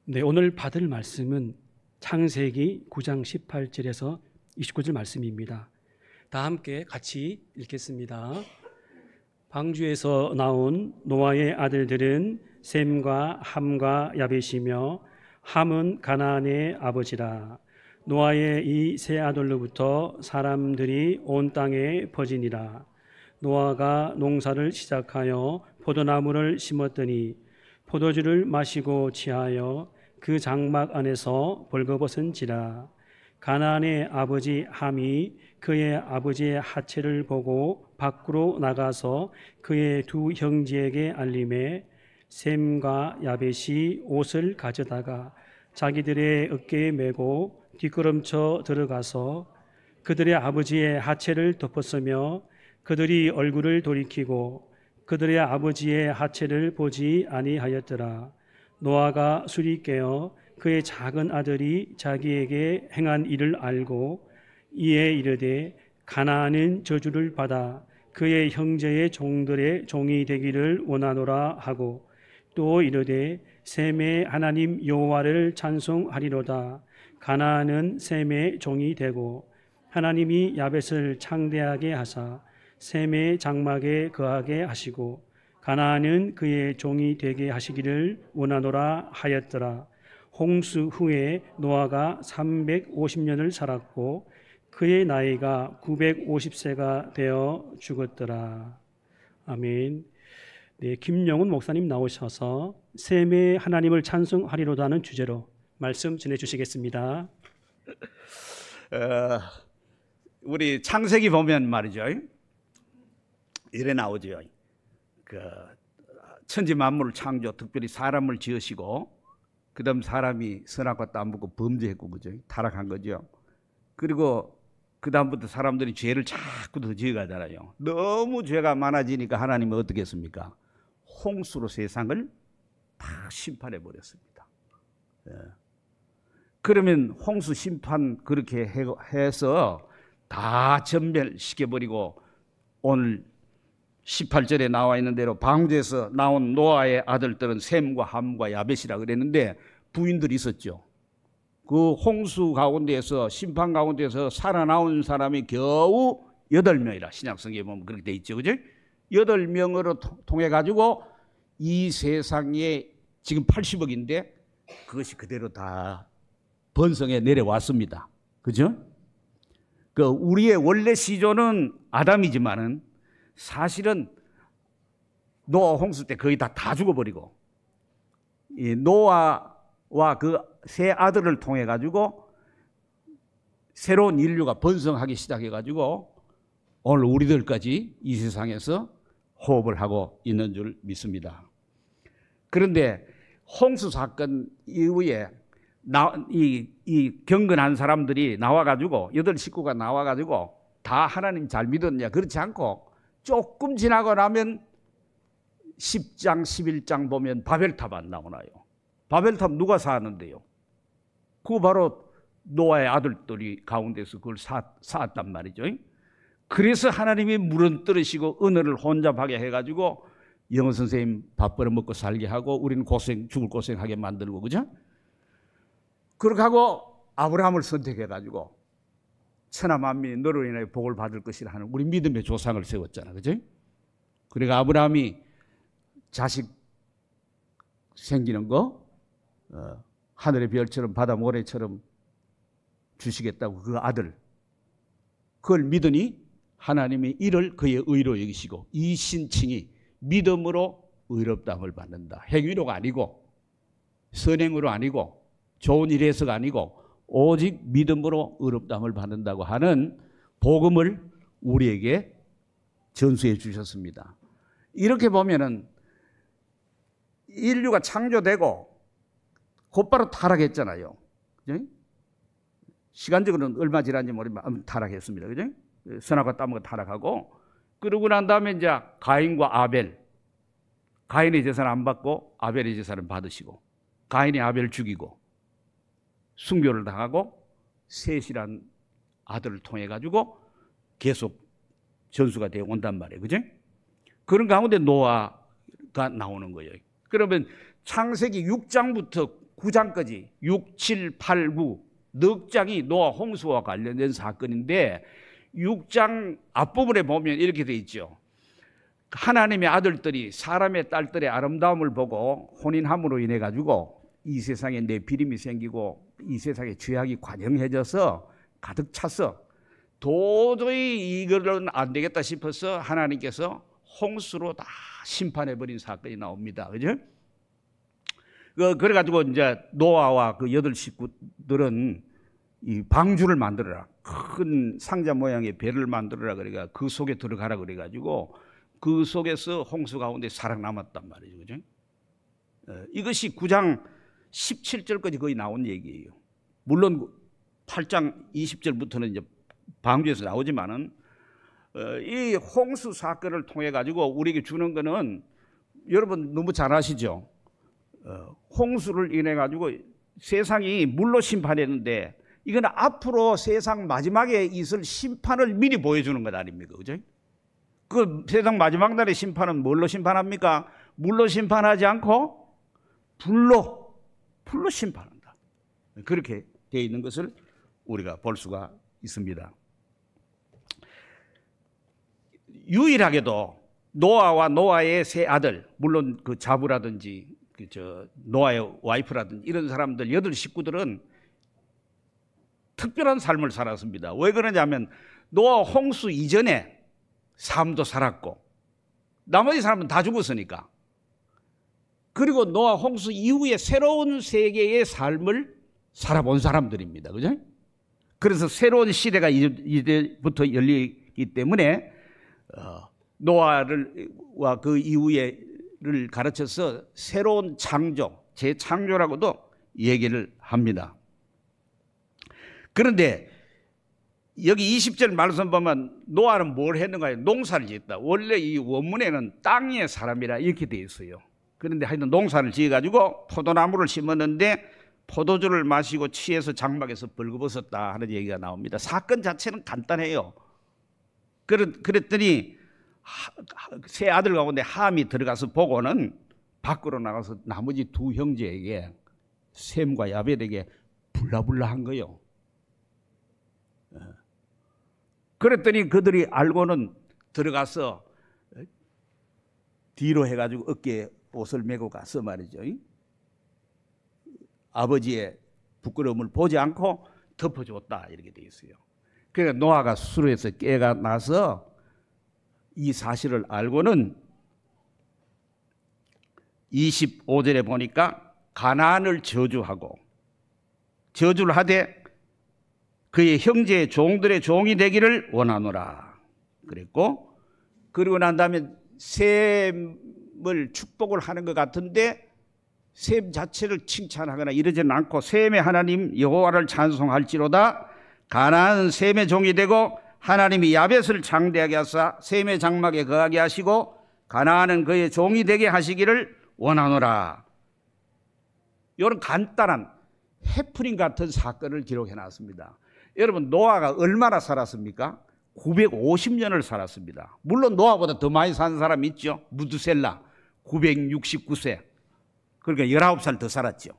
네, 오늘 받을 말씀은 창세기 9장 18절에서 29절 말씀입니다. 다 함께 같이 읽겠습니다. 방주에서 나온 노아의 아들들은 셈과 함과 야벳이며 함은 가나안의 아버지라. 노아의 이 세 아들로부터 사람들이 온 땅에 퍼지니라. 노아가 농사를 시작하여 포도나무를 심었더니 포도주를 마시고 취하여 그 장막 안에서 벌거벗은지라. 가나안의 아버지 함이 그의 아버지의 하체를 보고 밖으로 나가서 그의 두 형제에게 알림해 셈과 야벳이 옷을 가져다가 자기들의 어깨에 메고 뒷걸음쳐 들어가서 그들의 아버지의 하체를 덮었으며 그들이 얼굴을 돌이키고 그들의 아버지의 하체를 보지 아니하였더라. 노아가 술이 깨어 그의 작은 아들이 자기에게 행한 일을 알고 이에 이르되 가나안은 저주를 받아 그의 형제의 종들의 종이 되기를 원하노라 하고 또 이르되 셈의 하나님 여호와를 찬송하리로다. 가나안은 셈의 종이 되고 하나님이 야벳을 창대하게 하사 셈의 장막에 거하게 하시고 가나안은 그의 종이 되게 하시기를 원하노라 하였더라. 홍수 후에 노아가 350년을 살았고 그의 나이가 950세가 되어 죽었더라. 아멘. 네, 김영훈 목사님 나오셔서 셈의 하나님을 찬송하리로다는 주제로 말씀 전해주시겠습니다. 우리 창세기 보면 말이죠, 이래 나오죠. 그 천지 만물을 창조, 특별히 사람을 지으시고, 그다음 사람이 선악과 따먹고 범죄했고, 그죠? 타락한 거죠. 그리고 그 다음부터 사람들이 죄를 자꾸 더 지어가잖아요. 너무 죄가 많아지니까 하나님은 어떻게 했습니까? 홍수로 세상을 다 심판해 버렸습니다. 그러면 홍수 심판 그렇게 해서 다 전멸시켜 버리고 오늘 18절에 나와 있는 대로 방주에서 나온 노아의 아들들은 셈과 함과 야벳이라 그랬는데 부인들이 있었죠. 그 홍수 가운데에서 심판 가운데서 살아나온 사람이 겨우 8명이라 신약성경에 보면 그렇게 돼 있죠. 그죠? 8명으로 통해 가지고 이 세상에 지금 80억인데 그것이 그대로 다 번성해 내려왔습니다. 그죠? 그 우리의 원래 시조는 아담이지만은 사실은 노아 홍수 때 거의 다 죽어버리고 이 노아와 그 세 아들을 통해 가지고 새로운 인류가 번성하기 시작해 가지고 오늘 우리들까지 이 세상에서 호흡을 하고 있는 줄 믿습니다. 그런데 홍수 사건 이후에 이 경건한 사람들이 나와가지고 8식구가 나와가지고 다 하나님 잘 믿었냐? 그렇지 않고 조금 지나고 나면 10장 11장 보면 바벨탑 안 나오나요? 바벨탑 누가 쌓았는데요? 그거 바로 노아의 아들들이 가운데서 그걸 쌓았단 말이죠. 그래서 하나님이 무너뜨리시고 은혜를 혼잡하게 해가지고 영어 선생님 밥 벌어먹고 살게 하고 우리는 죽을 고생하게 만들고, 그죠? 그렇게 하고 아브라함을 선택해가지고 천하 만민이 너로 인하여 복을 받을 것이라 하는 우리 믿음의 조상을 세웠잖아, 그죠? 그러니까 아브라함이 자식 생기는 거 하늘의 별처럼 바다 모래처럼 주시겠다고 그 아들 그걸 믿으니 하나님이 이를 그의 의로 여기시고 이 신칭이 믿음으로 의롭다함을 받는다. 행위로가 아니고 선행으로 아니고 좋은 일에서가 아니고 오직 믿음으로 의롭다함을 받는다고 하는 복음을 우리에게 전수해 주셨습니다. 이렇게 보면은 인류가 창조되고 곧바로 타락했잖아요. 그죠? 시간적으로는 얼마 지났는지 모르지만 타락했습니다. 그죠? 선악과 따먹어 타락하고 그러고 난 다음에 이제 가인과 아벨, 가인의 제사는 안 받고 아벨의 제사는 받으시고 가인이 아벨을 죽이고 순교를 당하고 셋이란 아들을 통해 가지고 계속 전수가 되어 온단 말이에요. 그죠? 그런 가운데 노아가 나오는 거예요. 그러면 창세기 6장부터 9장까지 6, 7, 8, 9 넉 장이 노아 홍수와 관련된 사건인데 6장 앞부분에 보면 이렇게 돼 있죠. 하나님의 아들들이 사람의 딸들의 아름다움을 보고 혼인함으로 인해 가지고 이 세상에 내피림이 생기고 이 세상에 죄악이 관영해져서 가득 차서 도저히 이거는 안 되겠다 싶어서 하나님께서 홍수로 다 심판해버린 사건이 나옵니다. 그죠? 그래가지고 이제 노아와 그 8식구들은 이 방주를 만들어라. 큰 상자 모양의 배를 만들어라. 그러니까 그 속에 들어가라. 그래가지고 그 속에서 홍수 가운데 살아남았단 말이죠. 그죠? 이것이 9장 17절까지 거의 나온 얘기예요. 물론 8장 20절부터는 이제 방주에서 나오지만은 이 홍수 사건을 통해 가지고 우리에게 주는 거는 여러분 너무 잘 아시죠? 홍수를 인해 가지고 세상이 물로 심판했는데 이건 앞으로 세상 마지막에 있을 심판을 미리 보여주는 것 아닙니까? 그죠? 그 세상 마지막 날의 심판은 뭘로 심판합니까? 물로 심판하지 않고 불로 심판한다. 그렇게 되어 있는 것을 우리가 볼 수가 있습니다. 유일하게도 노아와 노아의 세 아들, 물론 그 자부라든지 노아의 와이프라든지 이런 사람들 8식구들은 특별한 삶을 살았습니다. 왜 그러냐면 노아 홍수 이전에 삶도 살았고 나머지 사람은 다 죽었으니까. 그리고 노아 홍수 이후에 새로운 세계의 삶을 살아본 사람들입니다. 그죠? 그래서 새로운 시대가 이제부터 열리기 때문에 노아와 그 이후에를 가르쳐서 새로운 창조, 재창조라고도 얘기를 합니다. 그런데 여기 20절 말씀 보면 노아는 뭘 했는가요? 농사를 지었다. 원래 이 원문에는 땅의 사람이라 이렇게 되어 있어요. 그런데 하여튼 농사를 지어가지고 포도나무를 심었는데 포도주를 마시고 취해서 장막에서 벌거벗었다 하는 얘기가 나옵니다. 사건 자체는 간단해요. 그랬더니 세 아들 가운데 함이 들어가서 보고는 밖으로 나가서 나머지 두 형제에게 셈과 야벳에게 불라불라 한 거예요. 그랬더니 그들이 알고는 들어가서 뒤로 해가지고 어깨에 옷을 메고 가서 말이죠. 아버지의 부끄러움을 보지 않고 덮어줬다 이렇게 돼 있어요. 그러니까 노아가 수로에서 깨가 나서 이 사실을 알고는 25절에 보니까 가나안을 저주하고 저주를 하되 그의 형제의 종들의 종이 되기를 원하노라 그랬고, 그리고 난 다음에 셈을 축복을 하는 것 같은데 셈 자체를 칭찬하거나 이러지는 않고 셈의 하나님 여호와를 찬송할지로다. 가나안은 셈의 종이 되고 하나님이 야벳을 창대하게 하사 셈의 장막에 거하게 하시고 가나안은 그의 종이 되게 하시기를 원하노라. 이런 간단한 해프닝 같은 사건을 기록해 놨습니다. 여러분 노아가 얼마나 살았습니까? 950년을 살았습니다. 물론 노아보다 더 많이 산 사람 있죠. 무드셀라 969세. 그러니까 19살 더 살았죠.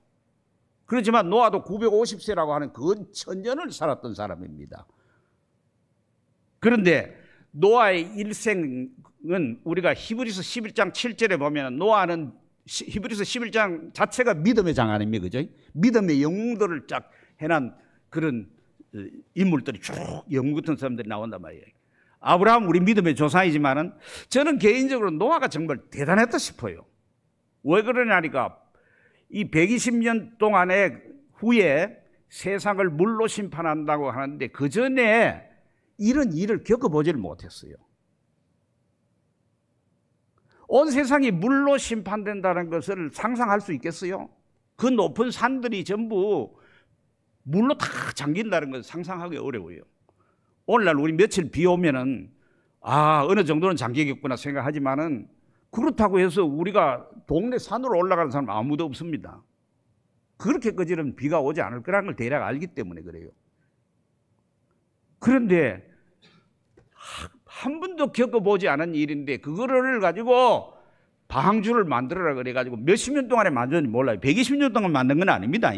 그렇지만 노아도 950세라고 하는 근 천년을 살았던 사람입니다. 그런데 노아의 일생은 우리가 히브리서 11장 7절에 보면 노아는 히브리서 11장 자체가 믿음의 장 아닙니까? 그죠? 믿음의 영웅들을 쫙 해난 그런 인물들이 쭉 영웅 같은 사람들이 나온단 말이에요. 아브라함 우리 믿음의 조상이지만은 저는 개인적으로 노아가 정말 대단했다 싶어요. 왜 그러냐니까 이 120년 동안의 후에 세상을 물로 심판한다고 하는데 그 전에 이런 일을 겪어보지를 못했어요. 온 세상이 물로 심판된다는 것을 상상할 수 있겠어요? 그 높은 산들이 전부 물로 다 잠긴다는 것을 상상하기 어려워요. 오늘날 우리 며칠 비 오면은 어느 정도는 잠기겠구나 생각하지만은 그렇다고 해서 우리가 동네 산으로 올라가는 사람 아무도 없습니다. 그렇게까지는 비가 오지 않을 거라는 걸 대략 알기 때문에 그래요. 그런데 한 번도 겪어보지 않은 일인데 그거를 가지고 방주를 만들어라 그래가지고 몇십 년 동안에 만들었는지 몰라요. 120년 동안 만든 건 아닙니다.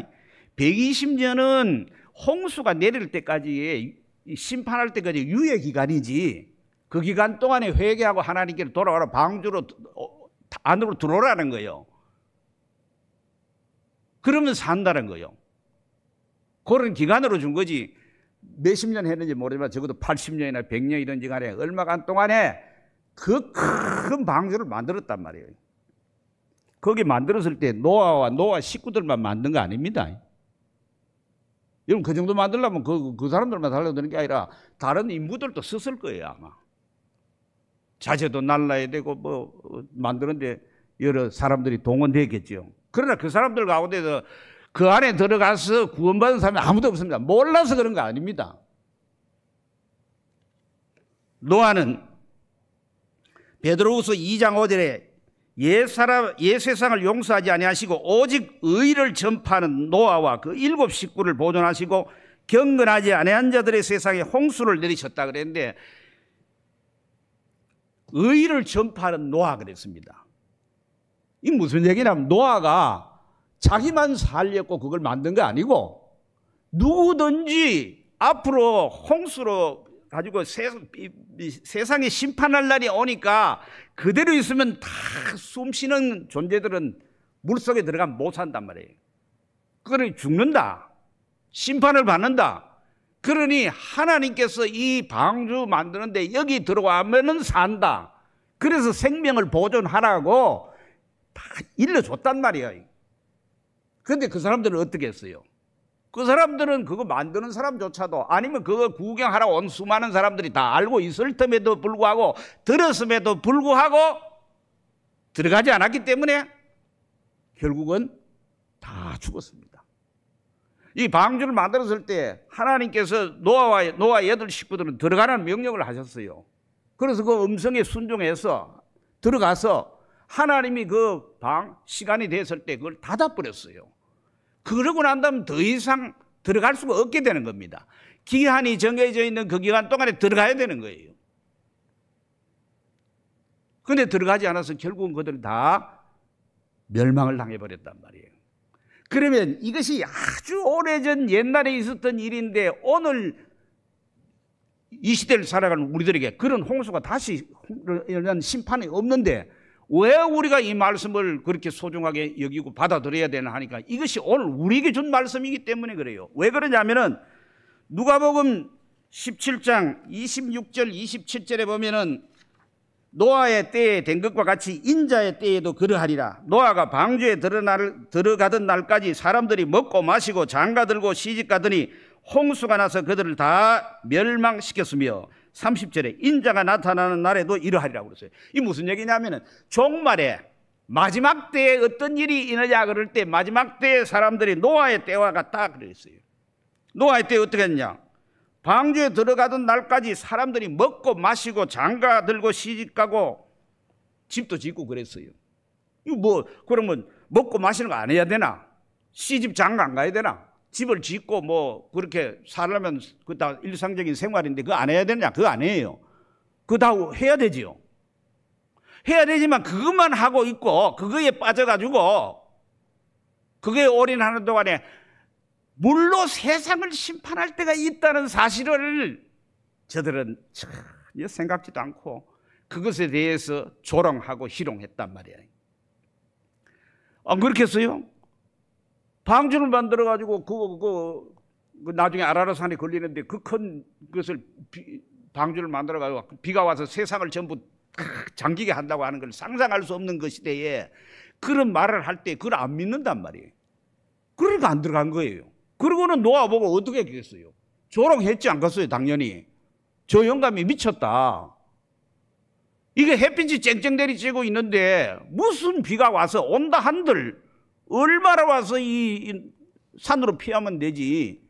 120년은 홍수가 내릴 때까지, 심판할 때까지 유예 기간이지, 그 기간 동안에 회개하고 하나님께로 돌아가라, 방주로 안으로 들어오라는 거예요. 그러면 산다는 거예요. 그런 기간으로 준 거지. 몇십 년 했는지 모르지만 적어도 80년이나 100년이든지 간에 얼마간 동안에 그 큰 방주를 만들었단 말이에요. 거기 만들었을 때 노아와 노아 식구들만 만든 거 아닙니다. 여러분, 그 정도 만들려면 그 사람들만 살려야 되는 게 아니라 다른 인부들도 썼을 거예요, 아마. 자재도 날라야 되고 뭐 만드는데 여러 사람들이 동원되겠죠. 그러나 그 사람들 가운데서 그 안에 들어가서 구원받은 사람이 아무도 없습니다. 몰라서 그런 거 아닙니다. 노아는 베드로후서 2장 5절에 옛 세상을 용서하지 아니하시고 오직 의를 전파하는 노아와 그 7 식구를 보존하시고 경건하지 아니한 자들의 세상에 홍수를 내리셨다 그랬는데, 의를 전파하는 노아 그랬습니다. 이 무슨 얘기냐면 노아가 자기만 살렸고 그걸 만든 거 아니고, 누구든지 앞으로 홍수로 가지고 세상에 심판할 날이 오니까 그대로 있으면 다 숨쉬는 존재들은 물속에 들어가면 못 산단 말이에요. 그러니 죽는다. 심판을 받는다. 그러니 하나님께서 이 방주 만드는데 여기 들어가면은 산다. 그래서 생명을 보존하라고 다 일러줬단 말이에요. 그런데 그 사람들은 어떻게 했어요? 그 사람들은 그거 만드는 사람조차도, 아니면 그거 구경하러 온 수많은 사람들이 다 알고 있을 틈에도 불구하고, 들었음에도 불구하고 들어가지 않았기 때문에 결국은 다 죽었습니다. 이 방주를 만들었을 때 하나님께서 노아 8 식구들은 들어가라는 명령을 하셨어요. 그래서 그 음성에 순종해서 들어가서 하나님이 그 시간이 됐을 때 그걸 닫아버렸어요. 그러고 난 다음 더 이상 들어갈 수가 없게 되는 겁니다. 기한이 정해져 있는 그 기간 동안에 들어가야 되는 거예요. 그런데 들어가지 않아서 결국은 그들은 다 멸망을 당해버렸단 말이에요. 그러면 이것이 아주 오래전 옛날에 있었던 일인데 오늘 이 시대를 살아가는 우리들에게 그런 홍수가 다시 이런 심판이 없는데 왜 우리가 이 말씀을 그렇게 소중하게 여기고 받아들여야 되나 하니까, 이것이 오늘 우리에게 준 말씀이기 때문에 그래요. 왜 그러냐면은 누가복음 17장 26절 27절에 보면은 노아의 때에 된 것과 같이 인자의 때에도 그러하리라. 노아가 방주에 들어가던 날까지 사람들이 먹고 마시고 장가들고 시집가더니 홍수가 나서 그들을 다 멸망시켰으며 30절에 인자가 나타나는 날에도 이러하리라고 그랬어요. 이게 무슨 얘기냐면은 종말에 마지막 때에 어떤 일이 일어나냐 그럴 때 마지막 때에 사람들이 노아의 때와 같다 그랬어요. 노아의 때 어떻게 했냐? 방주에 들어가던 날까지 사람들이 먹고 마시고 장가 들고 시집가고 집도 짓고 그랬어요. 이거 뭐 그러면 먹고 마시는 거 안 해야 되나? 시집 장가 안 가야 되나? 집을 짓고 뭐 그렇게 살려면 그 다 일상적인 생활인데 그거 안 해야 되냐? 그거 안 해요. 그거 다 해야 되지요. 해야 되지만 그것만 하고 있고 그거에 빠져가지고 그거에 올인하는 동안에 물로 세상을 심판할 때가 있다는 사실을 저들은 전혀 생각지도 않고 그것에 대해서 조롱하고 희롱했단 말이에요. 안 그렇겠어요? 방주를 만들어가지고 그 나중에 아라라산에 걸리는데 그 큰 것을 방주를 만들어가지고 비가 와서 세상을 전부 잠기게 한다고 하는 걸 상상할 수 없는 그 시대에 그런 말을 할 때 그걸 안 믿는단 말이에요. 그러니까 안 들어간 거예요. 그러고는 노아 보고 어떻게 했겠어요? 조롱했지 않겠어요? 당연히. 저 영감이 미쳤다. 이게 햇빛이 쨍쨍 내리쬐고 있는데 무슨 비가 와서 온다 한들 얼마나 와서 이 산으로 피하면 되지.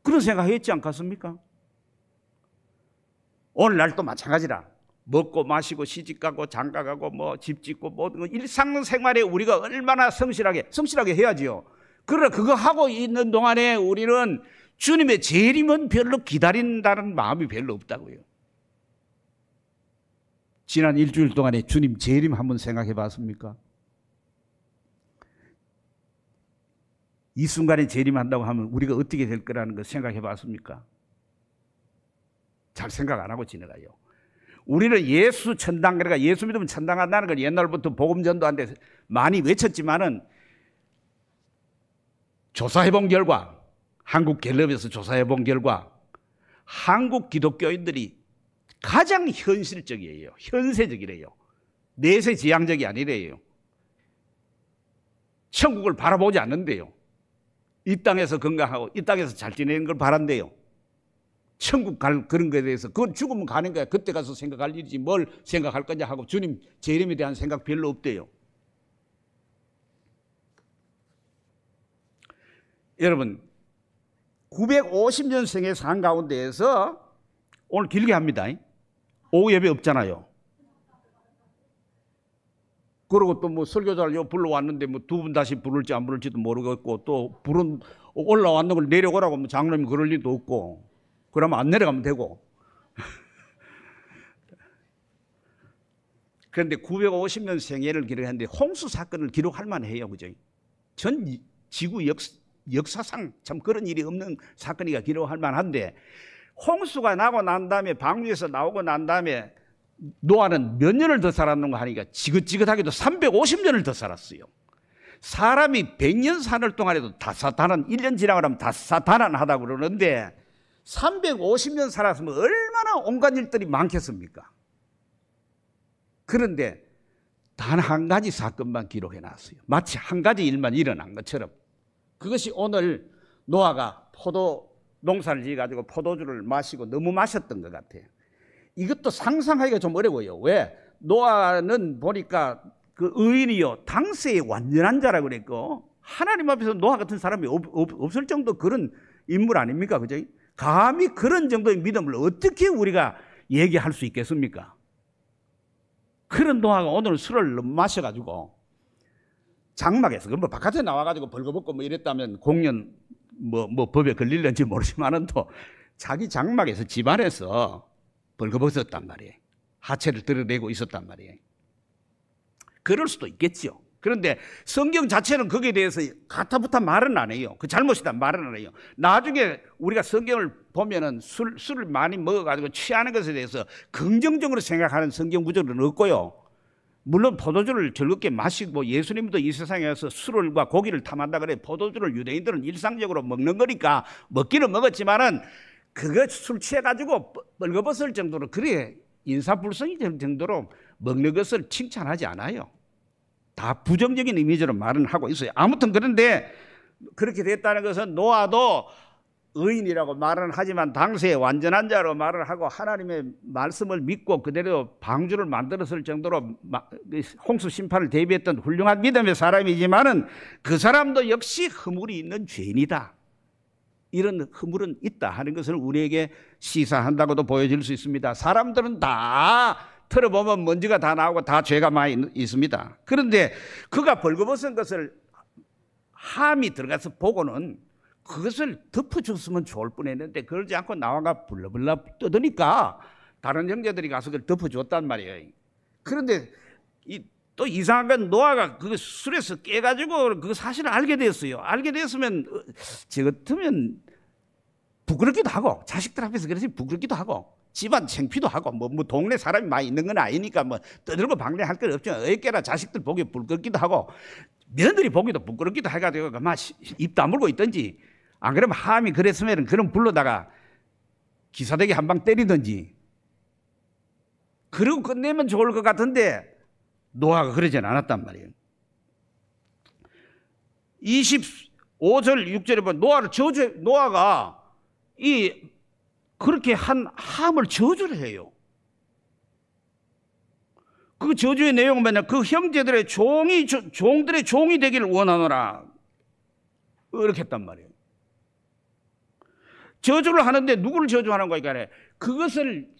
그런 생각했지 않겠습니까? 오늘날도 마찬가지라. 먹고 마시고 시집가고 장가가고 뭐 집 짓고 뭐 일상생활에 우리가 얼마나 성실하게 해야지요. 그러나 그거 하고 있는 동안에 우리는 주님의 재림은 별로 기다린다는 마음이 별로 없다고요. 지난 일주일 동안에 주님 재림 한번 생각해 봤습니까? 이 순간에 재림한다고 하면 우리가 어떻게 될 거라는 거 생각해 봤습니까? 잘 생각 안 하고 지나가요. 우리는 예수 천당, 그러니까 예수 믿으면 천당 간다는 걸 옛날부터 복음 전도한테 많이 외쳤지만은 조사해 본 결과, 한국 갤럽에서 조사해 본 결과 한국 기독교인들이 가장 현실적이에요. 현세적이래요. 내세지향적이 아니래요. 천국을 바라보지 않는데요. 이 땅에서 건강하고 이 땅에서 잘 지내는 걸 바란대요. 천국 갈 그런 거에 대해서 그건 죽으면 가는 거야. 그때 가서 생각할 일이지 뭘 생각할 거냐 하고 주님 재림에 대한 생각 별로 없대요. 여러분 950년생의 산 가운데에서 오늘 길게 합니다. 오후 예배 없잖아요. 그리고 또 뭐 설교자를 불러왔는데 뭐 두 분 다시 부를지 안 부를지도 모르겠고 또 불은 올라왔는 걸 내려오라고 뭐 장로님 그럴 일도 없고 그러면 안 내려가면 되고. 그런데 950년 생애를 기록했는데 홍수 사건을 기록할 만해요. 그죠? 전 지구 역사상 참 그런 일이 없는 사건이가 기록할 만한데 홍수가 나고 난 다음에 방주에서 나오고 난 다음에 노아는 몇 년을 더 살았는가 하니까 지긋지긋하게도 350년을 더 살았어요. 사람이 100년 사는 동안에도 다사다난 1년 지나고 나면 다사다난하다고 그러는데 350년 살았으면 얼마나 온갖 일들이 많겠습니까? 그런데 단 한 가지 사건만 기록해 놨어요. 마치 한 가지 일만 일어난 것처럼. 그것이 오늘 노아가 포도 농사를 지어가지고 포도주를 마시고 너무 마셨던 것 같아요. 이것도 상상하기가 좀 어려워요. 왜? 노아는 보니까 그 의인이요 당세의 완전한 자라고 그랬고 하나님 앞에서 노아 같은 사람이 없을 정도 그런 인물 아닙니까? 그죠? 감히 그런 정도의 믿음을 어떻게 우리가 얘기할 수 있겠습니까? 그런 노아가 오늘 술을 너무 마셔가지고 장막에서 뭐 바깥에 나와가지고 벌거벗고 뭐 이랬다면 공연 뭐 법에 걸릴는지 모르지만은 또 자기 장막에서 집안에서 벌거벗었단 말이에요. 하체를 드러내고 있었단 말이에요. 그럴 수도 있겠죠. 그런데 성경 자체는 거기에 대해서 가타부타 말은 안 해요. 그 잘못이다 말은 안 해요. 나중에 우리가 성경을 보면은 술을 많이 먹어가지고 취하는 것에 대해서 긍정적으로 생각하는 성경 구절은 없고요. 물론 포도주를 즐겁게 마시고 예수님도 이 세상에 와서 술과 고기를 탐한다 그래. 포도주를 유대인들은 일상적으로 먹는 거니까 먹기는 먹었지만은 그거 술 취해가지고 벌거벗을 정도로 그래 인사불성이 될 정도로 먹는 것을 칭찬하지 않아요. 다 부정적인 이미지로 말은 하고 있어요. 아무튼 그런데 그렇게 됐다는 것은 노아도 의인이라고 말은 하지만 당시에 완전한 자로 말을 하고 하나님의 말씀을 믿고 그대로 방주를 만들었을 정도로 홍수 심판을 대비했던 훌륭한 믿음의 사람이지만은 그 사람도 역시 허물이 있는 죄인이다. 이런 허물은 있다 하는 것을 우리에게 시사한다고도 보여질 수 있습니다. 사람들은 다 털어보면 먼지가 다 나오고 다 죄가 많이 있습니다. 그런데 그가 벌거벗은 것을 함이 들어가서 보고는 그것을 덮어줬으면 좋을 뻔했는데 그러지 않고 나와가 불러불러 떠드니까 다른 형제들이 가서 그걸 덮어줬단 말이에요. 그런데 또 이상한 건 노아가 그 술에서 깨가지고 그 사실을 알게 됐어요. 알게 됐으면 저 같으면 부끄럽기도 하고 자식들 앞에서 그래서 부끄럽기도 하고 집안 창피도 하고 뭐 동네 사람이 많이 있는 건 아니니까 뭐 떠들고 방대할 건 없지만 어깨나 자식들 보기 부끄럽기도 하고 며느리 보기도 부끄럽기도 해가지고 막 입 다물고 있든지 안 그러면 함이 그랬으면 그럼 불러다가 기사대기 한 방 때리든지 그러고 끝내면 좋을 것 같은데 노아가 그러진 않았단 말이에요. 25절 6절에 보면 노아가 그렇게 한 함을 저주를 해요. 그 저주의 내용은 뭐냐? 그 형제들의 종들의 종이 되기를 원하노라. 이렇게 했단 말이에요. 저주를 하는데 누구를 저주하는 거니까 그것을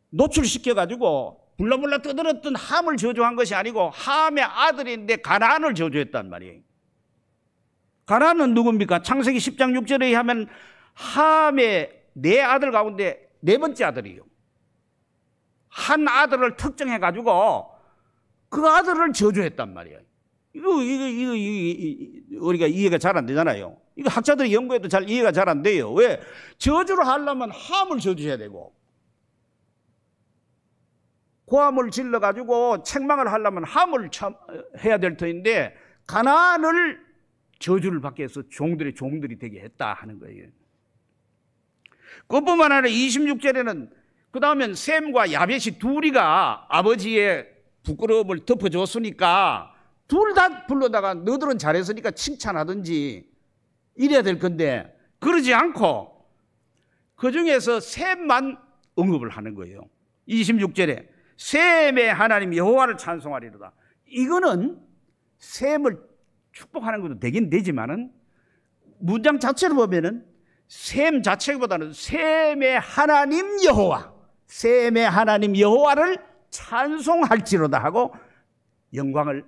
노출시켜가지고 불러불러 떠들었던 함을 저주한 것이 아니고 함의 아들인데 가나안을 저주했단 말이에요. 가나안은 누굽니까? 창세기 10장 6절에 하면 함의 네 아들 가운데 네 번째 아들이에요. 한 아들을 특정해 가지고 그 아들을 저주했단 말이에요. 이거 우리가 이해가 잘 안 되잖아요. 이거 학자들이 연구해도 잘 이해가 잘 안 돼요. 왜? 저주를 하려면 함을 저주해야 되고, 고함을 질러 가지고 책망을 하려면 함을 해야 될 터인데 가나안을 저주를 받게 해서 종들이 되게 했다 하는 거예요. 그것뿐만 아니라 26절에는 그 다음엔 셈과 야벳이 둘이가 아버지의 부끄러움을 덮어줬으니까 둘 다 불러다가 너들은 잘했으니까 칭찬하든지 이래야 될 건데 그러지 않고 그 중에서 셈만 언급을 하는 거예요. 26절에 셈의 하나님 여호와를 찬송하리로다. 이거는 셈을 축복하는 것도 되긴 되지만은 문장 자체를 보면은 셈 자체보다는 셈의 하나님 여호와, 셈의 하나님 여호와를 찬송할지로다 하고 영광을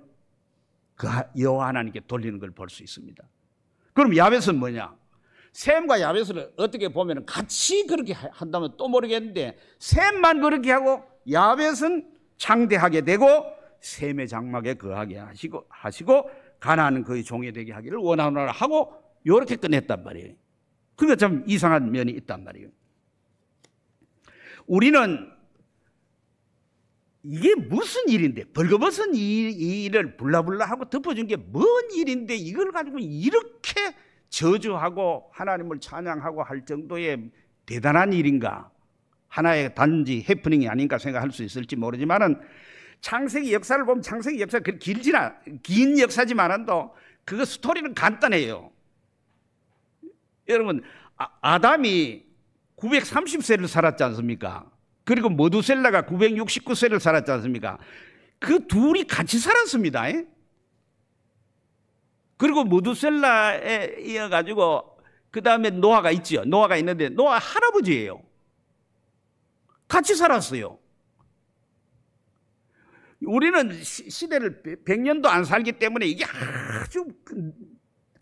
그 여호와 하나님께 돌리는 걸 볼 수 있습니다. 그럼 야벳은 뭐냐? 셈과 야벳을 어떻게 보면 같이 그렇게 한다면 또 모르겠는데 셈만 그렇게 하고 야벳은 창대하게 되고 셈의 장막에 거하게 하시고 가나안은 그의 종이 되게 하기를 원하노라 하고 이렇게 끝냈단 말이에요. 그게 좀 이상한 면이 있단 말이에요. 우리는 이게 무슨 일인데, 벌거벗은 이 일을 불라불라 하고 덮어준 게 뭔 일인데 이걸 가지고 이렇게 저주하고 하나님을 찬양하고 할 정도의 대단한 일인가? 하나의 단지 해프닝이 아닌가 생각할 수 있을지 모르지만은 창세기 역사를 보면 창세기 역사가 그렇게 긴 역사지만은도 그 스토리는 간단해요. 여러분, 아담이 930세를 살았지 않습니까? 그리고 모두셀라가 969세를 살았지 않습니까? 그 둘이 같이 살았습니다. 그리고 모두셀라에 이어가지고 그 다음에 노아가 있죠. 노아가 있는데 노아 할아버지예요. 같이 살았어요. 우리는 시대를 100년도 안 살기 때문에 이게 아주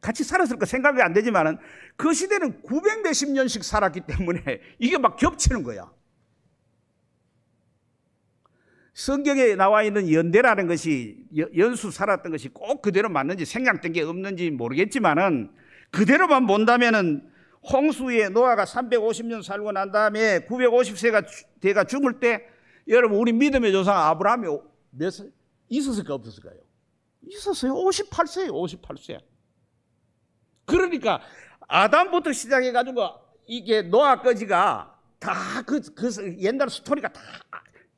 같이 살았을까 생각이 안 되지만은 그 시대는 900 몇십 년씩 살았기 때문에 이게 막 겹치는 거야. 성경에 나와 있는 연대라는 것이 연수 살았던 것이 꼭 그대로 맞는지 생략된 게 없는지 모르겠지만은 그대로만 본다면은 홍수에 노아가 350년 살고 난 다음에 950세가 돼가 죽을 때 여러분 우리 믿음의 조상 아브라함이 몇 살 있었을까 없었을까요? 있었어요. 58세예요. 58세. 그러니까 아담부터 시작해 가지고 이게 노아까지가 다 그 옛날 스토리가 다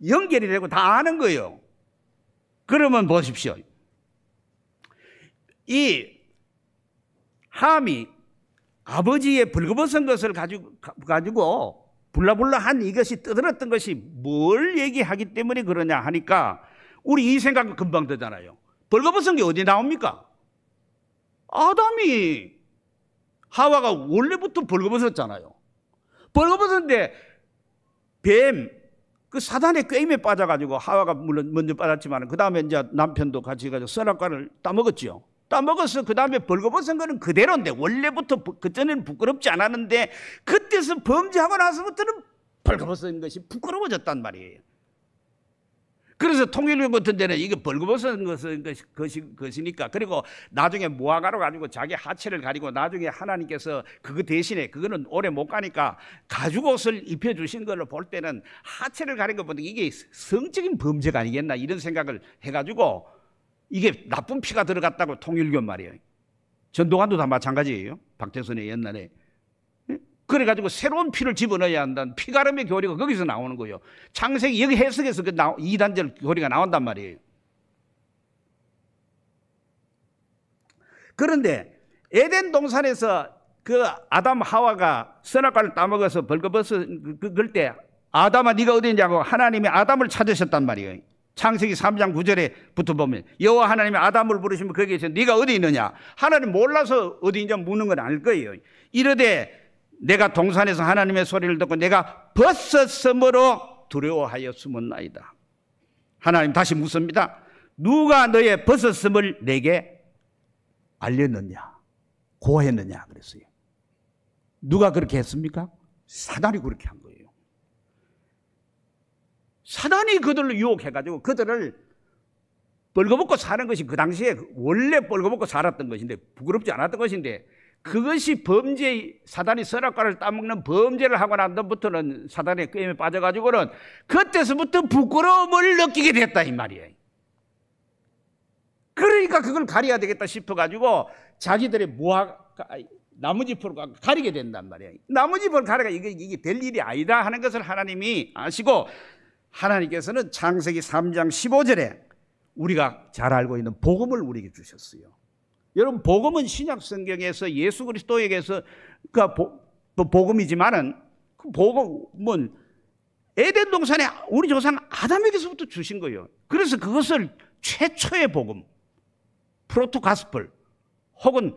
연결이 되고 다 아는 거예요. 그러면 보십시오. 이 함이 아버지의 벌거벗은 것을 가지고 불라불라 한 이것이 떠들었던 것이 뭘 얘기하기 때문에 그러냐 하니까 우리 이 생각은 금방 되잖아요. 벌거벗은 게 어디 나옵니까? 아담이 하와가 원래부터 벌거벗었잖아요. 벌거벗었는데 그 사단의 꾀임에 빠져가지고 하와가 물론 먼저 빠졌지만 그 다음에 이제 남편도 같이 가지고 선악과를 따먹었죠. 따먹어서 그 다음에 벌거벗은 거는 그대로인데 원래부터 그전에는 부끄럽지 않았는데 그때서 범죄하고 나서부터는 벌거벗은 것이 부끄러워졌단 말이에요. 그래서 통일교 같은 데는 이게 벌거벗은 것이니까 그리고 나중에 무화과로 가지고 자기 하체를 가리고 나중에 하나님께서 그거 대신에 그거는 오래 못 가니까 가죽 옷을 입혀주신 걸로 볼 때는 하체를 가린 것보다 이게 성적인 범죄가 아니겠나 이런 생각을 해가지고 이게 나쁜 피가 들어갔다고 통일교 말이에요. 전도관도 다 마찬가지예요. 박태선의 옛날에. 그래가지고 새로운 피를 집어넣어야 한다는 피가름의 교리가 거기서 나오는 거예요. 창세기 여기 해석에서 그 2단절 교리가 나온단 말이에요. 그런데 에덴 동산에서 그 아담 하와가 선악과를 따먹어서 벌거벗은 그럴 때 아담아 네가 어디 있냐고 하나님이 아담을 찾으셨단 말이에요. 창세기 3장 9절에부터 보면 여호와 하나님이 아담을 부르시면 거기에서 네가 어디 있느냐 하나님 몰라서 어디 있냐 묻는 건 아닐 거예요. 이르되 내가 동산에서 하나님의 소리를 듣고 내가 벗었으므로 두려워하여 숨었나이다. 하나님 다시 묻습니다. 누가 너의 벗었음을 내게 알렸느냐 고했느냐 그랬어요. 누가 그렇게 했습니까? 사단이 그렇게 한 거예요. 사단이 그들을 유혹해가지고 그들을 벌거벗고 사는 것이 그 당시에 원래 벌거벗고 살았던 것인데 부끄럽지 않았던 것인데 그것이 범죄, 사단이 선악과를 따먹는 범죄를 하고 난 다음부터는 사단의 꾀임에 빠져가지고는 그때서부터 부끄러움을 느끼게 됐다 이 말이에요. 그러니까 그걸 가려야 되겠다 싶어가지고 자기들의 나무짚으로 가리게 된단 말이에요. 나무짚을 가려가 이게 될 일이 아니다 하는 것을 하나님이 아시고 하나님께서는 창세기 3장 15절에 우리가 잘 알고 있는 복음을 우리에게 주셨어요. 여러분 복음은 신약 성경에서 예수 그리스도에게서 복음이지만은 그 복음은 에덴 동산에 우리 조상 아담에게서부터 주신 거예요. 그래서 그것을 최초의 복음, 프로토 가스펠 혹은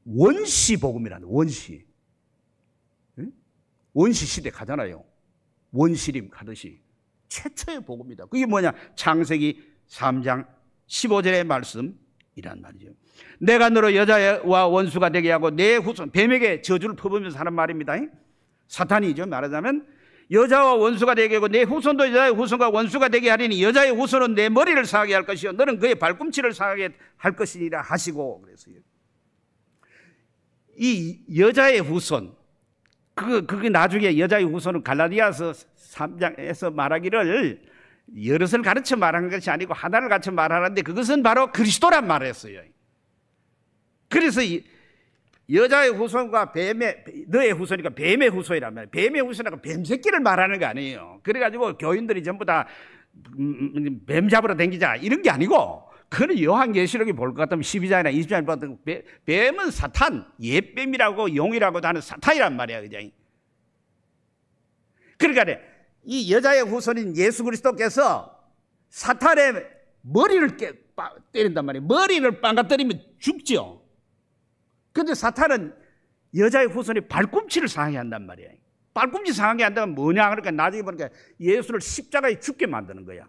원시 복음이라는 원시. 원시 시대 가잖아요. 원시림 가듯이 최초의 복음이다. 그게 뭐냐? 창세기 3장 15절의 말씀이란 말이죠. 내가 너로 여자와 원수가 되게 하고 내 후손, 뱀에게 저주를 퍼부으면서 하는 말입니다. 사탄이죠. 말하자면 여자와 원수가 되게 하고 내 후손도 여자의 후손과 원수가 되게 하리니 여자의 후손은 내 머리를 상하게 할 것이요 너는 그의 발꿈치를 상하게 할 것이니라 하시고 그랬어요. 이 여자의 후손, 그게 나중에 여자의 후손은 갈라디아서 3장에서 말하기를 여럿을 가르쳐 말하는 것이 아니고 하나를 가르쳐 말하는데 그것은 바로 그리스도란 말을 했어요. 그래서 여자의 후손과 너의 후손이니까 뱀의 후손이란 말이에요. 뱀의 후손이라고 뱀 새끼를 말하는 거 아니에요. 그래가지고 교인들이 전부 다 뱀 잡으러 다니자 이런 게 아니고 그는 요한계시록에 볼 것 같으면 12장이나 20장에 봤던 뱀은 사탄, 옛뱀이라고 용이라고도 하는 사탄이란 말이야. 그냥. 그러니까 이 여자의 후손인 예수 그리스도께서 사탄의 머리를 때린단 말이에요. 머리를 빵가뜨리면 죽죠. 그런데 사탄은 여자의 후손이 발꿈치를 상하게 한단 말이에요. 발꿈치 상하게 한다면 뭐냐? 그러니까 나중에 보니까 예수를 십자가에 죽게 만드는 거야.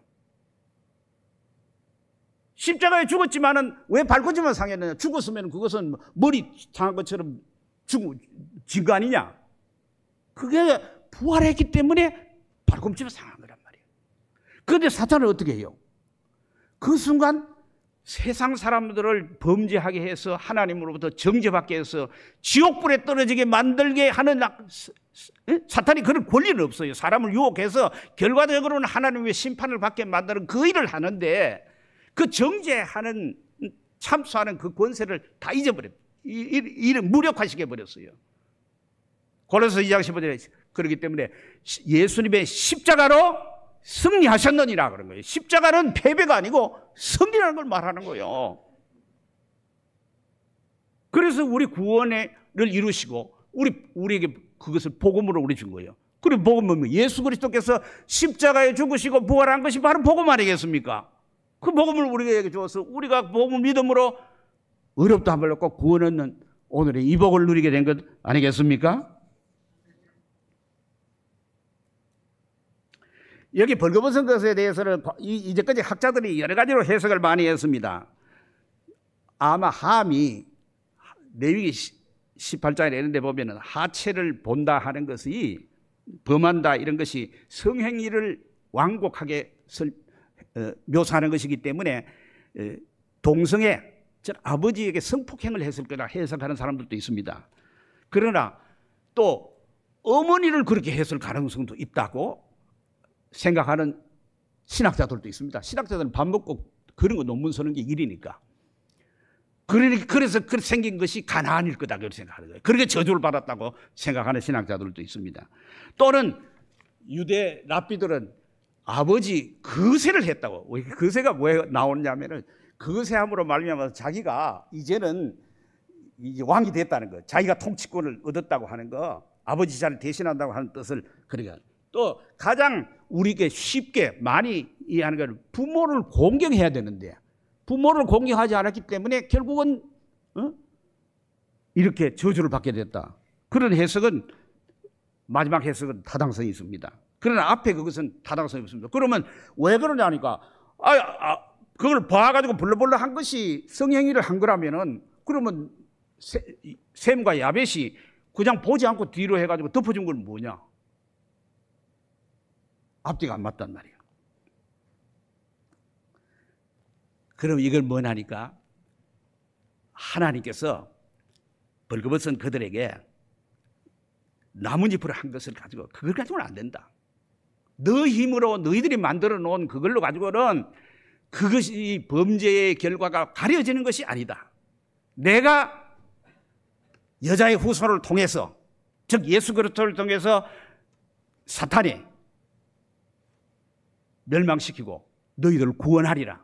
십자가에 죽었지만은 왜 발꿈치만 상했느냐? 죽었으면 그것은 머리 상한 것처럼 진 거 아니냐? 그게 부활했기 때문에 발꿈치만 상한 거란 말이에요. 그런데 사탄은 어떻게 해요? 그 순간 세상 사람들을 범죄하게 해서 하나님으로부터 정죄받게 해서 지옥불에 떨어지게 만들게 하는 사탄이 그런 권리는 없어요. 사람을 유혹해서 결과적으로는 하나님의 심판을 받게 만드는 그 일을 하는데 그 정죄하는 참수하는 그 권세를 다 잊어버렸어요. 이를 무력화시켜 버렸어요. 고린도서 2장 15절에 그렇기 때문에 예수님의 십자가로 승리하셨느니라 그런 거예요. 십자가는 패배가 아니고 승리라는 걸 말하는 거예요. 그래서 우리 구원을 이루시고 우리에게 그것을 복음으로 우리 준 거예요. 그리고 복음은 예수 그리스도께서 십자가에 죽으시고 부활한 것이 바로 복음 아니겠습니까? 그 복음을 우리에게 주어서 우리가 복음을 믿음으로 어렵다 한 말로 꼭 구원 얻는 오늘의 이 복을 누리게 된 것 아니겠습니까? 여기 벌거벗은 것에 대해서는 이제까지 학자들이 여러 가지로 해석을 많이 했습니다. 아마 함이 레위기 18장에 내는데 보면은 하체를 본다 하는 것이 범한다 이런 것이 성행위를 완곡하게 묘사하는 것이기 때문에 동성애 즉 아버지에게 성폭행을 했을 거라 해석하는 사람들도 있습니다. 그러나 또 어머니를 그렇게 했을 가능성도 있다고 생각하는 신학자들도 있습니다. 신학자들은 밥 먹고 그런 거 논문 쓰는 게 일이니까. 그래서 생긴 것이 가나안일 거다 그렇게 생각하는 거예요. 그렇게 저주를 받았다고 생각하는 신학자들도 있습니다. 또는 유대 랍비들은 아버지 거세를 했다고. 거세가 왜 나오냐면은 거세함으로 말미암아서 자기가 이제는 이제 왕이 됐다는 거, 자기가 통치권을 얻었다고 하는 거, 아버지 자를 대신한다고 하는 뜻을 그러니까. 또 가장 우리에게 쉽게 많이 이해하는 건 부모를 공경해야 되는데 부모를 공경하지 않았기 때문에 결국은 이렇게 저주를 받게 됐다. 그런 해석은 마지막 해석은 타당성이 있습니다. 그러나 앞에 그것은 타당성이 없습니다. 그러면 왜 그러냐니까 그걸 봐가지고 벌렁벌렁 한 것이 성행위를 한 거라면은 그러면 셈과 야벳이 그냥 보지 않고 뒤로 해가지고 덮어준 건 뭐냐? 앞뒤가 안 맞단 말이에요. 그럼 이걸 뭐냐니까 하나님께서 벌거벗은 그들에게 나뭇잎으로 한 것을 가지고 그걸 가지고는 안 된다. 너 힘으로 너희들이 만들어 놓은 그걸로 가지고는 그것이 범죄의 결과가 가려지는 것이 아니다. 내가 여자의 후손을 통해서, 즉 예수 그리스도를 통해서 사탄이 멸망시키고 너희들을 구원하리라.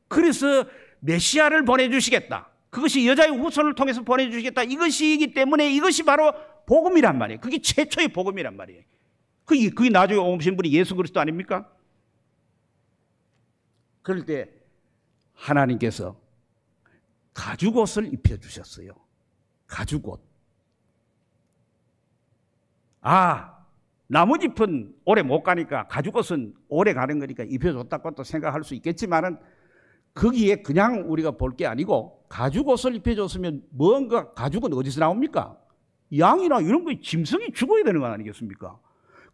그래서 메시아를 보내주시겠다. 그것이 여자의 후손을 통해서 보내주시겠다. 이것이기 때문에 이것이 바로 복음이란 말이에요. 그게 최초의 복음이란 말이에요. 그게 나중에 오신 분이 예수 그리스도 아닙니까? 그럴 때 하나님께서 가죽옷을 입혀주셨어요. 가죽옷. 나뭇잎은 오래 못 가니까 가죽옷은 오래 가는 거니까 입혀줬다고 또 생각할 수 있겠지만은 거기에 그냥 우리가 볼 게 아니고 가죽옷을 입혀줬으면 뭔가 가죽은 어디서 나옵니까? 양이나 이런 거 짐승이 죽어야 되는 거 아니겠습니까?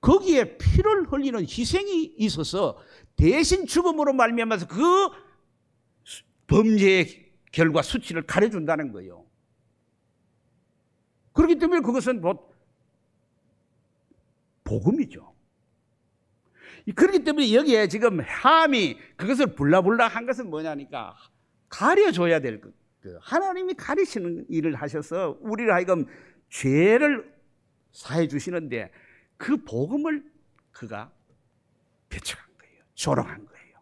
거기에 피를 흘리는 희생이 있어서 대신 죽음으로 말미암아서 그 범죄의 결과 수치를 가려준다는 거예요. 그렇기 때문에 그것은 복음이죠. 그렇기 때문에 여기에 지금 함이 그것을 불라불라 한 것은 뭐냐니까 가려줘야 될 것. 하나님이 가리시는 일을 하셔서 우리를 하여금 죄를 사해 주시는데 그 복음을 그가 배척한 거예요. 조롱한 거예요.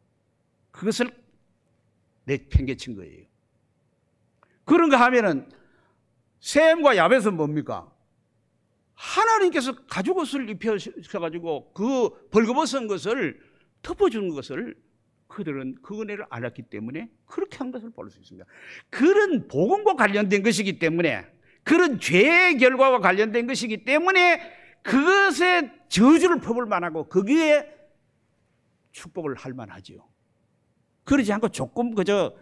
그것을 내팽개친 거예요. 그런가 하면은 셈과 야벳은 뭡니까? 하나님께서 가죽옷을 입혀가지고 그 벌거벗은 것을 덮어주는 것을 그들은 그 은혜를 알았기 때문에 그렇게 한 것을 볼 수 있습니다. 그런 복음과 관련된 것이기 때문에, 그런 죄의 결과와 관련된 것이기 때문에 그것에 저주를 퍼볼 만하고 거기에 축복을 할 만하지요. 그러지 않고 조금 그저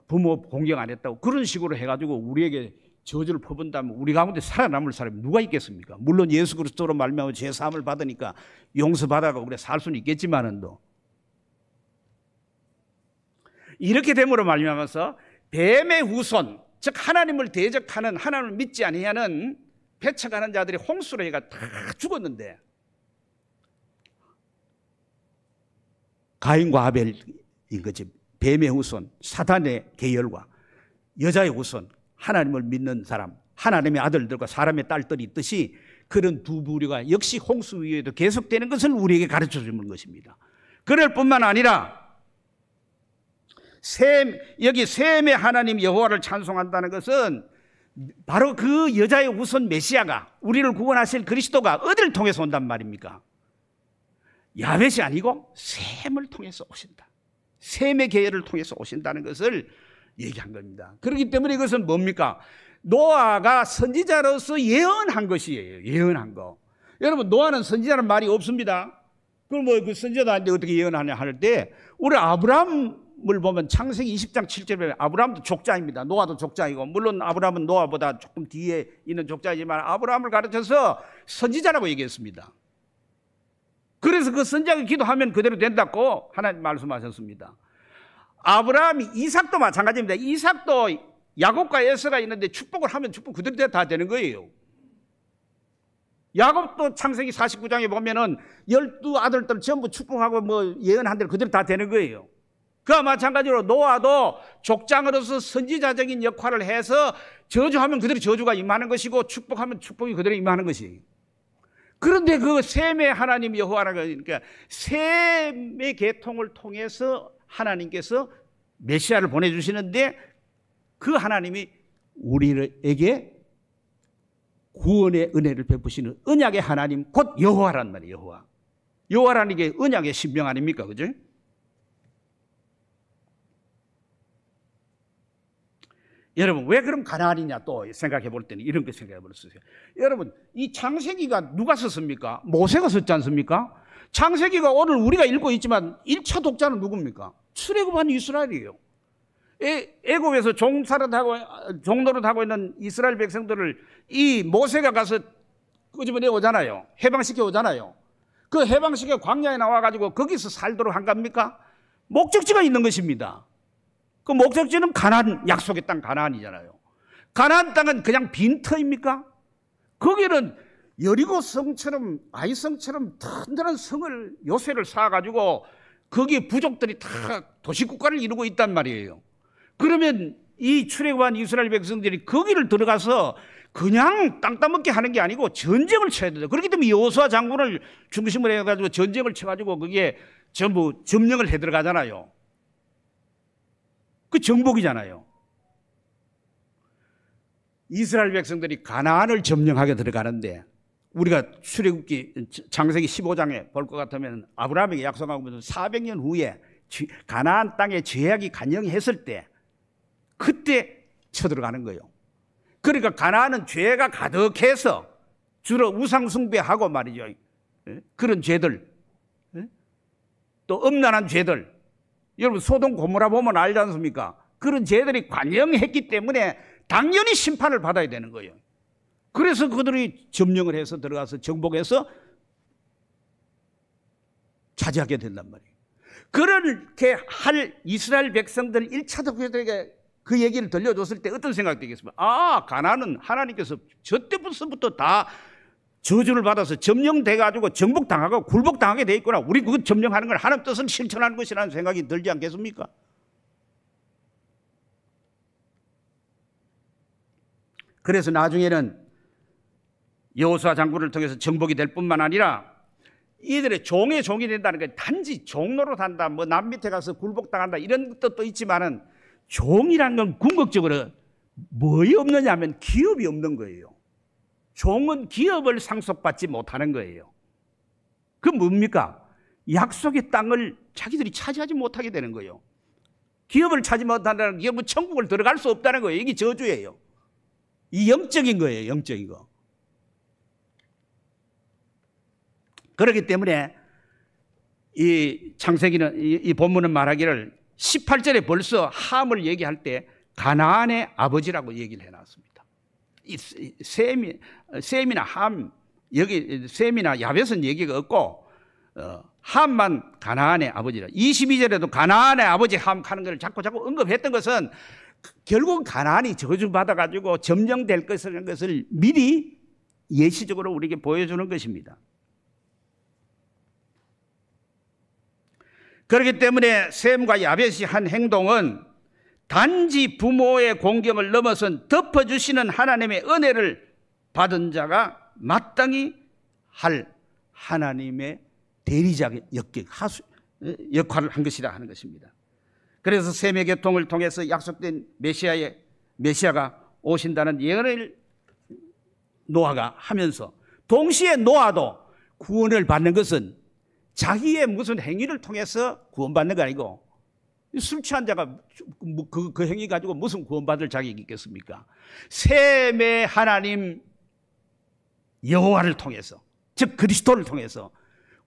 부모 공경 안 했다고 그런 식으로 해가지고 우리에게 저주를 퍼본다면 우리 가운데 살아남을 사람이 누가 있겠습니까? 물론 예수 그리스도로 말미암아 죄 사함을 받으니까 용서받아가 우리가 살 수는 있겠지만은도 이렇게 됨으로 말미암아서 뱀의 후손, 즉 하나님을 대적하는, 하나님을 믿지 아니하는 배척하는 자들이 홍수로 해가 다 죽었는데 가인과 아벨인 거지. 뱀의 후손, 사단의 계열과 여자의 후손, 하나님을 믿는 사람, 하나님의 아들들과 사람의 딸들이 있듯이 그런 두 부류가 역시 홍수 위에도 계속되는 것을 우리에게 가르쳐 주는 것입니다. 그럴 뿐만 아니라 여기 셈의 하나님 여호와를 찬송한다는 것은 바로 그 여자의 후손 메시아가, 우리를 구원하실 그리스도가 어디를 통해서 온단 말입니까? 야벳이 아니고 셈을 통해서 오신다. 셈의 계열을 통해서 오신다는 것을 얘기한 겁니다. 그렇기 때문에 이것은 뭡니까? 노아가 선지자로서 예언한 것이에요. 예언한 거. 여러분, 노아는 선지자는 말이 없습니다. 그럼 그 선지자도 아닌데 어떻게 예언하냐 할 때, 우리 아브라함을 보면 창세기 20장 7절에 아브라함도 족자입니다. 노아도 족자이고, 물론 아브라함은 노아보다 조금 뒤에 있는 족자이지만 아브라함을 가르쳐서 선지자라고 얘기했습니다. 그래서 그 선지자가 기도하면 그대로 된다고 하나님 말씀하셨습니다. 아브라함이, 이삭도 마찬가지입니다. 이삭도 야곱과 에서가 있는데 축복을 하면 축복 그대로 다 되는 거예요. 야곱도 창세기 49장에 보면은 12아들들 전부 축복하고 뭐 예언한 대로 그대로 다 되는 거예요. 그와 마찬가지로 노아도 족장으로서 선지자적인 역할을 해서 저주하면 그대로 저주가 임하는 것이고 축복하면 축복이 그대로 임하는 것이에요. 그런데 그 셈의 하나님 여호와라고 하니까 셈의 계통을 통해서 하나님께서 메시아를 보내주시는데 그 하나님이 우리에게 구원의 은혜를 베푸시는 언약의 하나님 곧 여호와란 말이에요. 여호와. 여호와라는 게 언약의 신명 아닙니까? 그죠? 여러분, 왜 그럼 가나안이냐 또 생각해 볼 때는 이런 거 생각해 볼 수 있어요. 여러분, 이 창세기가 누가 썼습니까? 모세가 썼지 않습니까? 창세기가 오늘 우리가 읽고 있지만 1차 독자는 누굽니까? 출애굽한 이스라엘이에요. 애굽에서 종노릇하고 있는 이스라엘 백성들을 이 모세가 가서 끄집어내 오잖아요. 해방시켜 오잖아요. 그 해방시켜 광야에 나와가지고 거기서 살도록 한 겁니까? 목적지가 있는 것입니다. 그 목적지는 가나안, 약속의 땅 가나안이잖아요. 가나안 땅은 그냥 빈터입니까? 거기는 여리고 성처럼, 아이성처럼 튼튼한 성을, 요새를 쌓아가지고 거기에 부족들이 다 도시국가를 이루고 있단 말이에요. 그러면 이 출애굽한 이스라엘 백성들이 거기를 들어가서 그냥 땅 따먹게 하는 게 아니고 전쟁을 쳐야 돼요. 그렇기 때문에 여호수아 장군을 중심으로 해가지고 전쟁을 쳐가지고 거기에 전부 점령을 해 들어가잖아요. 그 정복이잖아요. 이스라엘 백성들이 가나안을 점령하게 들어가는데 우리가 출애굽기 창세기 15장에 볼 것 같으면 아브라함에게 약속하면서 400년 후에 가나안 땅에 죄악이 간영했을 때 그때 쳐들어가는 거예요. 그러니까 가나안은 죄가 가득해서 주로 우상 숭배하고 말이죠. 그런 죄들, 또 음란한 죄들, 여러분 소돔 고모라 보면 알지 않습니까? 그런 죄들이 관영했기 때문에 당연히 심판을 받아야 되는 거예요. 그래서 그들이 점령을 해서 들어가서 정복해서 차지하게 된단 말이에요. 그렇게 할 이스라엘 백성들 1차 독자들에게 그 얘기를 들려줬을 때 어떤 생각이 들겠습니까? 아, 가나안은 하나님께서 저 때부터 다 저주를 받아서 점령돼가지고 정복당하고 굴복당하게 돼 있구나. 우리 그거 점령하는 걸 하나님 뜻을 실천하는 것이라는 생각이 들지 않겠습니까? 그래서 나중에는 여호수아 장군을 통해서 정복이 될 뿐만 아니라 이들의 종의 종이 된다는 게 단지 종로로 산다, 뭐 남 밑에 가서 굴복당한다 이런 뜻도 있지만은 종이란 건 궁극적으로 뭐에 없느냐 하면 기업이 없는 거예요. 종은 기업을 상속받지 못하는 거예요. 그 뭡니까? 약속의 땅을 자기들이 차지하지 못하게 되는 거예요. 기업을 차지 못한다는 게 뭐 천국을 들어갈 수 없다는 거예요. 이게 저주예요. 이 영적인 거예요. 영적인 거. 그렇기 때문에 이 창세기는 이 본문은 말하기를 18절에 벌써 함을 얘기할 때 가나안의 아버지라고 얘기를 해놨습니다. 이 셈이나 함, 여기 셈이나 야벳은 얘기가 없고 함만 가나안의 아버지라. 22절에도 가나안의 아버지 함 하는 걸 자꾸 언급했던 것은 결국 가나안이 저주받아가지고 점령될 것을 미리 예시적으로 우리에게 보여주는 것입니다. 그렇기 때문에 셈과 야벳이 한 행동은 단지 부모의 공경을 넘어선 덮어주시는 하나님의 은혜를 받은 자가 마땅히 할 하나님의 대리자의 역할을 한 것이라 하는 것입니다. 그래서 셈의 계통을 통해서 약속된 메시아가 오신다는 예언을 노아가 하면서 동시에 노아도 구원을 받는 것은 자기의 무슨 행위를 통해서 구원받는 거 아니고 술 취한 자가 그 행위 가지고 무슨 구원받을 자격이 있겠습니까? 셈의 하나님 여호와를 통해서, 즉 그리스도를 통해서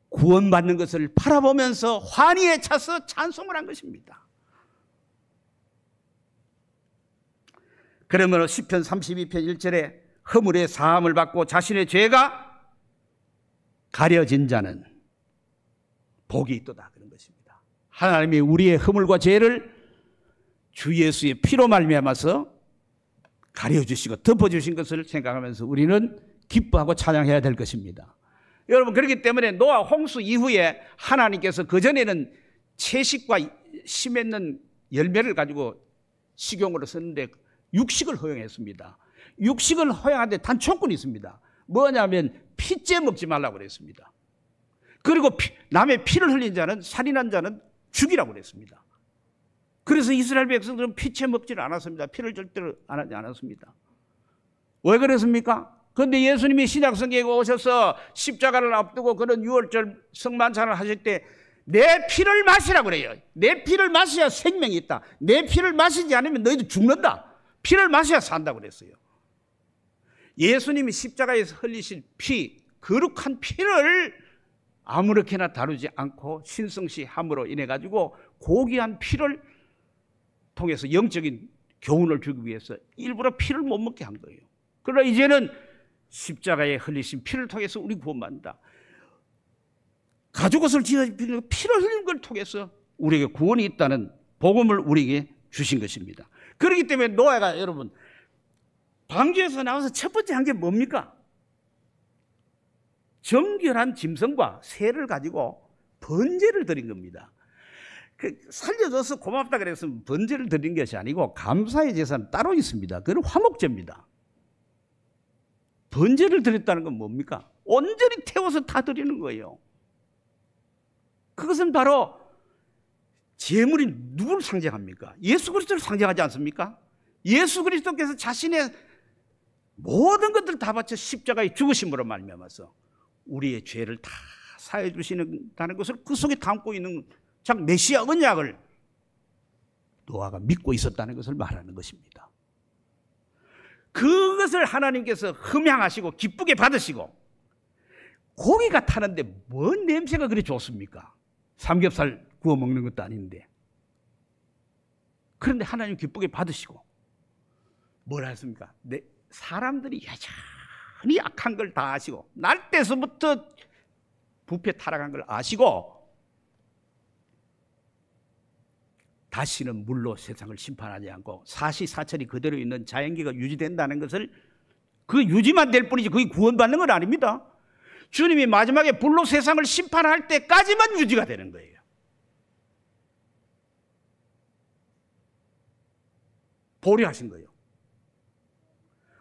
구원받는 것을 바라보면서 환희에 차서 찬송을 한 것입니다. 그러므로 시편 32편 1절에 허물의 사함을 받고 자신의 죄가 가려진 자는 복이 있도다 그런 것입니다. 하나님이 우리의 허물과 죄를 주 예수의 피로 말미암아서 가려주시고 덮어주신 것을 생각하면서 우리는 기뻐하고 찬양해야 될 것입니다. 여러분, 그렇기 때문에 노아 홍수 이후에 하나님께서 그전에는 채식과 씨 맺는 열매를 가지고 식용으로 썼는데 육식을 허용했습니다. 육식을 허용하는데 단 조건이 있습니다. 뭐냐면 피째 먹지 말라고 그랬습니다. 그리고 남의 피를 흘린 자는, 살인한 자는 죽이라고 그랬습니다. 그래서 이스라엘 백성들은 피채 먹지를 않았습니다. 피를 절대로 안 하지 않았습니다. 왜 그랬습니까? 그런데 예수님이 신약성경에 오셔서 십자가를 앞두고 그런 유월절 성만찬을 하실 때 내 피를 마시라고 그래요. 내 피를 마셔야 생명이 있다. 내 피를 마시지 않으면 너희도 죽는다. 피를 마셔야 산다고 그랬어요. 예수님이 십자가에서 흘리신 피, 거룩한 피를 아무렇게나 다루지 않고 신성시함으로 인해 가지고 고귀한 피를 통해서 영적인 교훈을 주기 위해서 일부러 피를 못 먹게 한 거예요. 그러나 이제는 십자가에 흘리신 피를 통해서 우리 구원받는다. 가죽옷을 지어주는 피를 흘리는 걸 통해서 우리에게 구원이 있다는 복음을 우리에게 주신 것입니다. 그렇기 때문에 노아가 여러분 방주에서 나와서 첫 번째 한 게 뭡니까? 정결한 짐승과 새를 가지고 번제를 드린 겁니다. 살려줘서 고맙다 그래서 번제를 드린 것이 아니고 감사의 제사는 따로 있습니다. 그건 화목제입니다. 번제를 드렸다는 건 뭡니까? 온전히 태워서 다 드리는 거예요. 그것은 바로 제물이 누구를 상징합니까? 예수 그리스도를 상징하지 않습니까? 예수 그리스도께서 자신의 모든 것들을 다 바쳐 십자가에 죽으심으로 말미암아서 우리의 죄를 다 사해 주시는다는 것을 그 속에 담고 있는 참 메시아 언약을 노아가 믿고 있었다는 것을 말하는 것입니다. 그것을 하나님께서 흠양하시고 기쁘게 받으시고 고기가 타는데 뭔 냄새가 그리 좋습니까? 삼겹살 구워 먹는 것도 아닌데. 그런데 하나님 기쁘게 받으시고 뭐라 했습니까? 사람들이 여전히 악한 걸 다 아시고 날 때서부터 부패 타락한 걸 아시고 다시는 물로 세상을 심판하지 않고 사시사철이 그대로 있는 자연계가 유지된다는 것을 그 유지만 될 뿐이지 그게 구원받는 건 아닙니다. 주님이 마지막에 불로 세상을 심판할 때까지만 유지가 되는 거예요. 보류하신 거예요.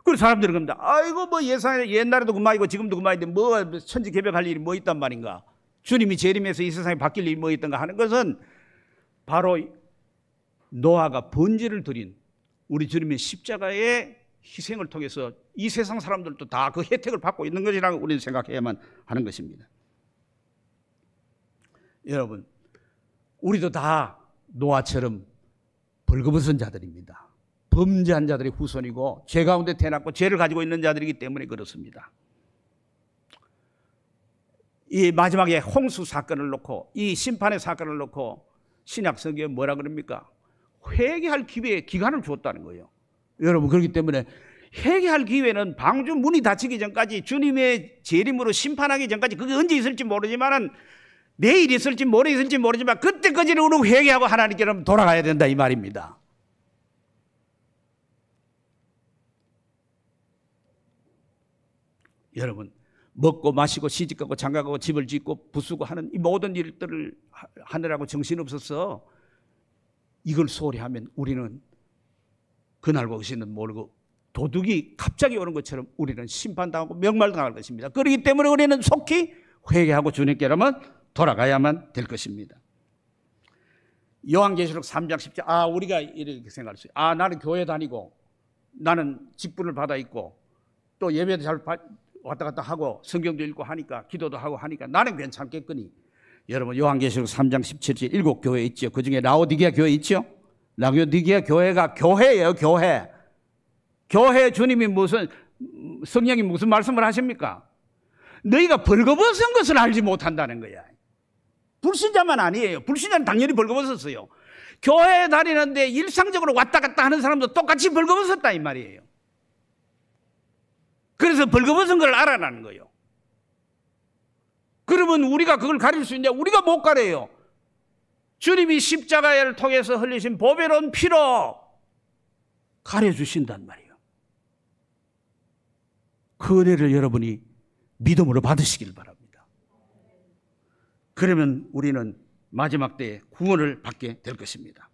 그래서 사람들은 그럽니다. 아이고 뭐 옛날에도 그만이고 지금도 그만인데 뭐 천지개벽할 일이 뭐 있단 말인가. 주님이 재림해서 이 세상에 바뀔 일이 뭐 있던가 하는 것은 바로 노아가 번제를 드린 우리 주님의 십자가의 희생을 통해서 이 세상 사람들도 다 그 혜택을 받고 있는 것이라고 우리는 생각해야만 하는 것입니다. 여러분, 우리도 다 노아처럼 벌거벗은 자들입니다. 범죄한 자들의 후손이고 죄 가운데 태어났고 죄를 가지고 있는 자들이기 때문에 그렇습니다. 이 마지막에 홍수 사건을 놓고 이 심판의 사건을 놓고 신약 성경에 뭐라 그럽니까? 회개할 기간을 주었다는 거예요. 여러분, 그렇기 때문에 회개할 기회는 방주 문이 닫히기 전까지 주님의 재림으로 심판하기 전까지 그게 언제 있을지 모르지만 내일 있을지 모레 있을지 모르지만 그때까지는 우리 회개하고 하나님께로 돌아가야 된다 이 말입니다. 여러분, 먹고 마시고 시집가고 장가가고 집을 짓고 부수고 하는 이 모든 일들을 하느라고 정신없어서 이걸 소홀히 하면 우리는 그날과 의시는 모르고 도둑이 갑자기 오는 것처럼 우리는 심판당하고 명말당할 것입니다. 그렇기 때문에 우리는 속히 회개하고 주님께로만 돌아가야만 될 것입니다. 요한계시록 3장 10절 우리가 이렇게 생각할 수 있어요. 나는 교회 다니고 나는 직분을 받아 있고 또 예배도 잘 왔다 갔다 하고 성경도 읽고 하니까 기도도 하고 하니까 나는 괜찮겠거니. 여러분, 요한계시록 3장 17절 7교회 있죠. 그중에 라오디게아 교회 있죠. 라오디게아 교회가 교회예요. 교회 주님이 성령이 무슨 말씀을 하십니까? 너희가 벌거벗은 것을 알지 못한다는 거야. 불신자만 아니에요. 불신자는 당연히 벌거벗었어요. 교회에 다니는데 일상적으로 왔다 갔다 하는 사람도 똑같이 벌거벗었다 이 말이에요. 그래서 벌거벗은 걸 알아라는 거예요. 그러면 우리가 그걸 가릴 수 있냐? 우리가 못 가려요. 주님이 십자가를 통해서 흘리신 보배로운 피로 가려주신단 말이에요. 그 은혜를 여러분이 믿음으로 받으시길 바랍니다. 그러면 우리는 마지막 때에 구원을 받게 될 것입니다.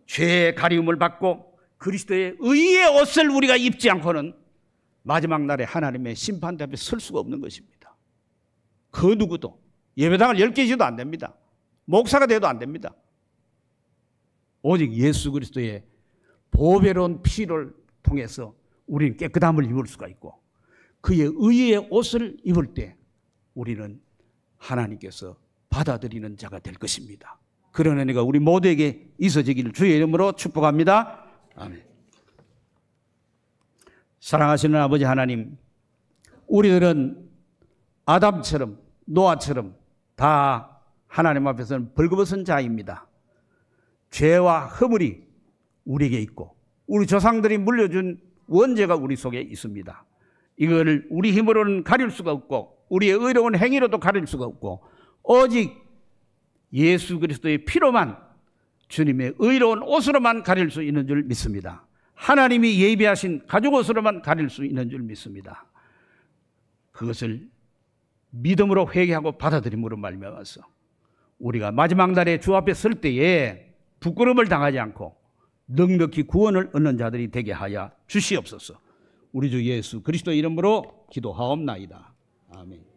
죄의 가리움을 받고 그리스도의 의의 옷을 우리가 입지 않고는 마지막 날에 하나님의 심판대 앞에 설 수가 없는 것입니다. 그 누구도 예배당을 10개 지어도 안 됩니다. 목사가 돼도 안 됩니다. 오직 예수 그리스도의 보배로운 피를 통해서 우리는 깨끗함을 입을 수가 있고 그의 의의 옷을 입을 때 우리는 하나님께서 받아들이는 자가 될 것입니다. 그런 은혜가 우리 모두에게 있어지기를 주의 이름으로 축복합니다. 아멘. 사랑하시는 아버지 하나님, 우리들은 아담처럼 노아처럼 다 하나님 앞에서는 벌거벗은 자입니다. 죄와 허물이 우리에게 있고 우리 조상들이 물려준 원죄가 우리 속에 있습니다. 이걸 우리 힘으로는 가릴 수가 없고 우리의 의로운 행위로도 가릴 수가 없고 오직 예수 그리스도의 피로만, 주님의 의로운 옷으로만 가릴 수 있는 줄 믿습니다. 하나님이 예비하신 가죽 옷으로만 가릴 수 있는 줄 믿습니다. 그것을 믿음으로 회개하고 받아들임으로 말미암아서 우리가 마지막 날에 주 앞에 설 때에 부끄러움을 당하지 않고 넉넉히 구원을 얻는 자들이 되게 하여 주시옵소서. 우리 주 예수 그리스도 이름으로 기도하옵나이다. 아멘.